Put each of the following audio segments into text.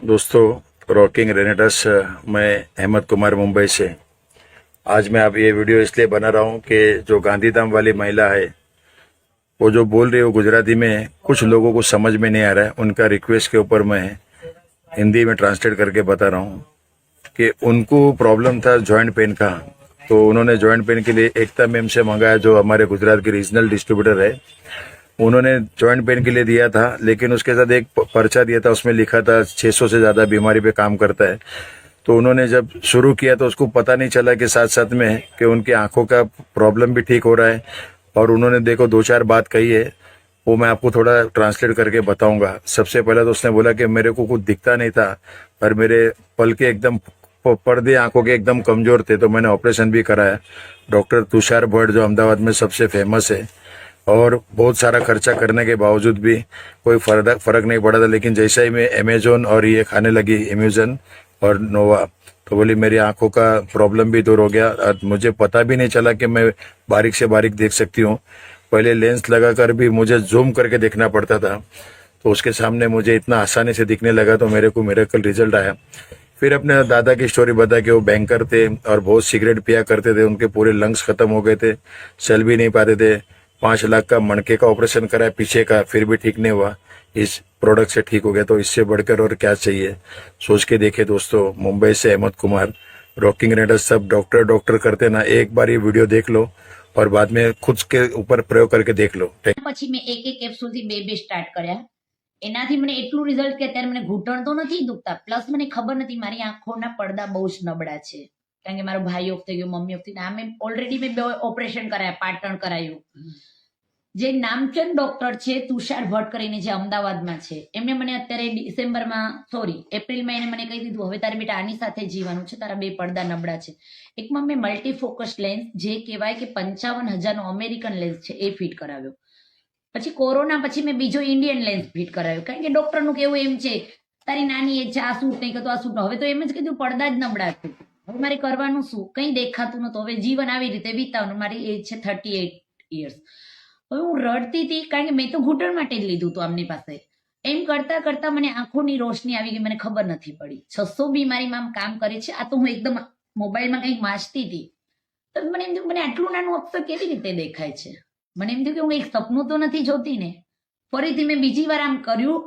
दोस्तों, रॉकिंग रेनेटस मैं अहमद कुमार मुंबई से। आज मैं अब ये वीडियो इसलिए बना रहा हूँ कि जो गांधीधाम वाली महिला है वो जो बोल रही है वो गुजराती में कुछ लोगों को समझ में नहीं आ रहा है। उनका रिक्वेस्ट के ऊपर मैं हिंदी में ट्रांसलेट करके बता रहा हूँ कि उनको प्रॉब्लम था जॉइंट पेन का। तो उन्होंने जॉइंट पेन के लिए एकता मैम से मंगाया, जो हमारे गुजरात के रीजनल डिस्ट्रीब्यूटर है। उन्होंने जॉइंट पेन के लिए दिया था, लेकिन उसके साथ एक पर्चा दिया था, उसमें लिखा था 600 से ज्यादा बीमारी पे काम करता है। तो उन्होंने जब शुरू किया तो उसको पता नहीं चला कि साथ साथ में कि उनकी आंखों का प्रॉब्लम भी ठीक हो रहा है। और उन्होंने देखो दो चार बात कही है, वो मैं आपको थोड़ा ट्रांसलेट करके बताऊंगा। सबसे पहले तो उसने बोला कि मेरे को कुछ दिखता नहीं था और मेरे पल के एकदम पर्दे आंखों के एकदम कमजोर थे, तो मैंने ऑपरेशन भी कराया। डॉक्टर तुषार भट्ट जो अहमदाबाद में सबसे फेमस है, और बहुत सारा खर्चा करने के बावजूद भी कोई फर्क नहीं पड़ा था। लेकिन जैसे ही मैं अमेजोन और ये खाने लगी, इम्यूजन और नोवा, तो बोली मेरी आंखों का प्रॉब्लम भी दूर हो गया। और मुझे पता भी नहीं चला कि मैं बारीक से बारीक देख सकती हूँ। पहले लेंस लगाकर भी मुझे जूम करके देखना पड़ता था, तो उसके सामने मुझे इतना आसानी से दिखने लगा, तो मेरे को मिरेकल रिजल्ट आया। फिर अपने दादा की स्टोरी बता कि वो बैंकर थे और बहुत सिगरेट पिया करते थे, उनके पूरे लंग्स खत्म हो गए थे, चल भी नहीं पाते थे। 5 लाख का मणके का ऑपरेशन कराया पीछे का, फिर भी ठीक नहीं हुआ। इस प्रोडक्ट से ठीक हो गया, तो इससे बढ़कर और क्या चाहिए। सोच के देखे दोस्तों। मुंबई से अहमद कुमार, रॉकिंग रेडर। सब डॉक्टर डॉक्टर करते ना, एक बार ये वीडियो देख लो और बाद में खुद के ऊपर प्रयोग करके देख लो। પછી મેં એક એક કેપ્સ્યુલ થી બે સ્ટાર્ટ કર્યા. એનાથી મને એટલું રિઝલ્ટ કે અત્યારે મને ઘૂંટણ તો નથી દુખતા, પ્લસ મને ખબર નથી મારી આંખોના પડદા બહુ જ નબળા છે. કારણ કે મારો ભાઈ ઓફ થઈ ગયો, મમ્મી ઓફ થઈ ગઈ. આમે ઓલરેડી મેં બે ઓપરેશન કરાયા, પાટણ કરાયું. જે નામચંદ ડોક્ટર છે તુષાર ભટ્ટ કરીને, જે અમદાવાદમાં છે, એમને મને અત્યારે એપ્રિલમાં એને મને કહી દીધું, હવે તારે બેટા આની સાથે જીવવાનું છે, તારા બે પડદા નબળા છે. એકમાં મેં મલ્ટીફોકસ લેન્સ, જે કહેવાય કે 55,000નો અમેરિકન લેન્સ છે, એ ફિટ કરાવ્યો. પછી કોરોના પછી મેં બીજો ઇન્ડિયન લેન્સ ફિટ કરાવ્યો. કારણ કે ડોક્ટરનું કેવું એમ છે, તારી નાની એજ છે, આ સૂટ નહીં કરતો, આ સૂટ. હવે તો એમ જ કીધું પડદા જ નબળા છે, હવે મારે કરવાનું શું, કંઈ દેખાતું નતું. હવે જીવન આવી રીતે વિતાવવાનું. મારી એજ છે 38 યર્સ. હવે હું રડતી હતી, કારણ કે મેં તો ઘૂંટણ માટે જ લીધું હતું આમની પાસે. એમ કરતા કરતા મને આંખોની રોશની આવી ગઈ, મને ખબર નથી પડી. 600 બીમારીમાં આમ કામ કરે છે. આ તો હું એકદમ મોબાઈલમાં કંઈક વાંચતી હતી, તો મને એમ થયું મને આટલું નાનું અક્ષર કેવી રીતે દેખાય છે. મને એમ થયું કે હું એક સપનું તો નથી જોતી ને. ફરીથી મેં બીજી વાર આમ કર્યું.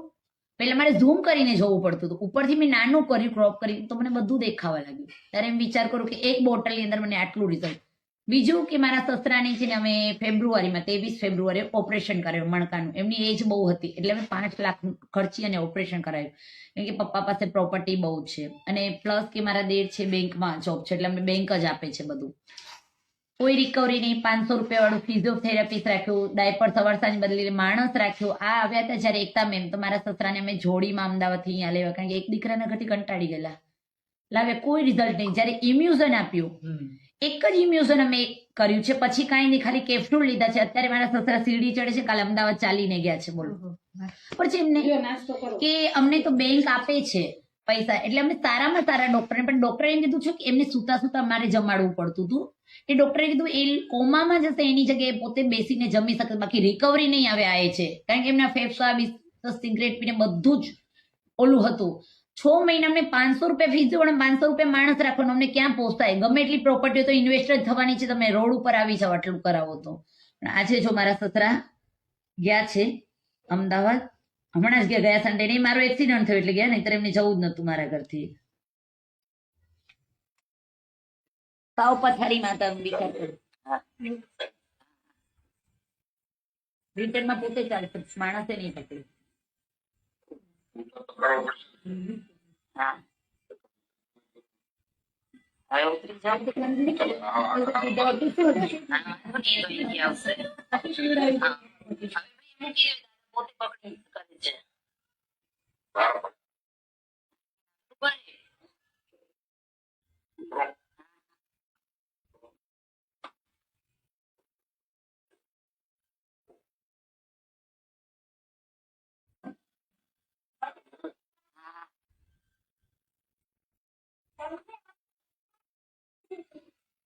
પહેલા મારે ઝૂમ કરીને જોવું પડતું હતું, ઉપરથી મેં નાનું કર્યું, ક્રોપ કર્યું, તો મને બધું દેખાવા લાગ્યું. ત્યારે એમ વિચાર કરું કે એક બોટલની અંદર મને આટલું રિઝલ્ટ. બીજું કે મારા સસરાની છે ને, અમે ફેબ્રુઆરીમાં 23 ફેબ્રુઆરી ઓપરેશન કરાયું મણકાનું. એમની એજ બહુ હતી, એટલે અમે 5 લાખ ખર્ચી અને ઓપરેશન કરાયું. કેમ કે પપ્પા પાસે પ્રોપર્ટી બહુ છે, અને પ્લસ કે મારા દેર છે બેંકમાં જોબ છે, એટલે અમને બેંક જ આપે છે બધું. કોઈ રિકવરી નહીં. 500 રૂપિયા વાળું ફિઝિયોથેરાપિસ્ટ રાખ્યું, ડાયપર સવાર સાંજ બદલીને માણસ રાખ્યો. આ આવ્યા હતા જયારે એકતા મેમ, તો મારા સસરાને અમે જોડીમાં અમદાવાદથી અહીંયા લેવા, કારણ કે એક દીકરાના ઘરથી કંટાળી ગયેલા. લાવે કોઈ રિઝલ્ટ નહીં. જયારે ઇમ્યુઝન આપ્યું, એક જ ઇમ્યુઝન અમે કર્યું છે, પછી કાંઈ નહીં, ખાલી કેપ્સ્યુલ લીધા છે. અત્યારે મારા સસરા સીડી ચડે છે, કાલે અમદાવાદ ચાલીને ગયા છે. બોલો. પછી એમને કે અમને તો બેંક આપે છે પૈસા, એટલે અમે સારામાં સારા ડોક્ટરને, પણ ડોક્ટરે એમ કીધું છે કે એમને સુતા સુતા મારે જમાડવું પડતું હતું. એ ડોક્ટરે કીધું એ કોમામાં જશે, એની જગ્યાએ પોતે બેસીને જમી શકે, બાકી રિકવરી નહીં આવે. આ છે કારણ કે એમના ફેફસા સિગરેટ પીને બધું જ ઓલું હતું. 6 મહિના અમને 500 રૂપિયા ફીસ અને 500 રૂપિયા માણસ રાખવાનું, અમને ક્યાં પોસાય. ગમે એટલી પ્રોપર્ટી તો ઇન્વેસ્ટર થવાની છે, તમે રોડ ઉપર આવી જાવ આટલું કરાવો તો. આજે જો મારા સસરા ગયા છે અમદાવાદ, હમણાં જ ગયા સન્ડે. નહીં, મારો એક્સિડન્ટ થયો એટલે ગયા, નહીં એમને જવું જ નતું મારા ઘરથી. સાવ પથારીમાં હતા રિટર્નમાં પોતે ચાલશે, માણસે નહીં પકડ્યું. હા, હવે ઉતરી જાવ.